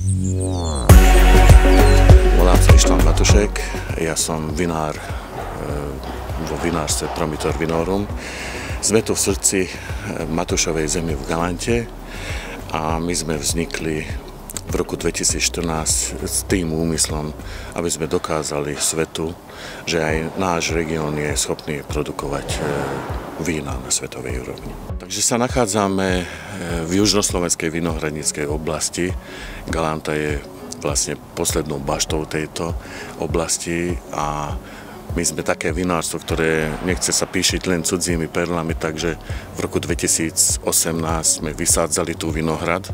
Volám sa István Matušek, ja som vinár vo vinárstve Promitor Vinorum. Sme tu v srdci Matušovej zemi v Galante a my sme vznikli v roku 2014 s tým úmyslom, aby sme dokázali svetu, že aj náš región je schopný produkovať vína na svetovej úrovni. Takže sa nachádzame v južnoslovenskej vinohradníckej oblasti. Galanta je vlastne poslednou baštou tejto oblasti a my sme také vinárstvo, ktoré nechce sa píšiť len cudzími perlami, takže v roku 2018 sme vysádzali tu vinohrad,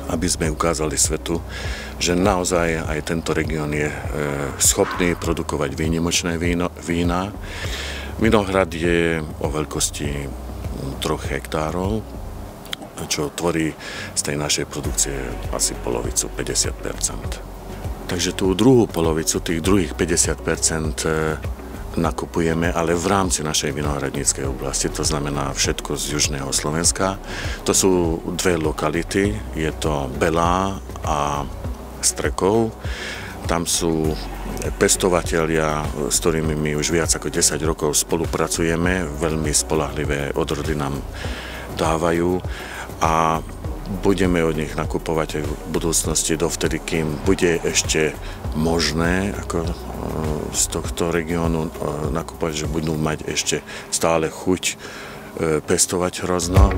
aby sme ukázali svetu, že naozaj aj tento región je schopný produkovať výnimočné vína. Vinohrad je o veľkosti 3 hektárov, čo tvorí z tej našej produkcie asi polovicu, 50%. Takže tú druhú polovicu, tých druhých 50% nakupujeme, ale v rámci našej vinohradníckej oblasti, to znamená všetko z južného Slovenska. To sú 2 lokality, je to Belá a Strekov. Tam sú pestovatelia, s ktorými my už viac ako 10 rokov spolupracujeme, veľmi spoľahlivé odrody nám dávajú a budeme od nich nakupovať aj v budúcnosti dovtedy, kým bude ešte možné ako z tohto regiónu nakupovať, že budú mať ešte stále chuť pestovať hrozno.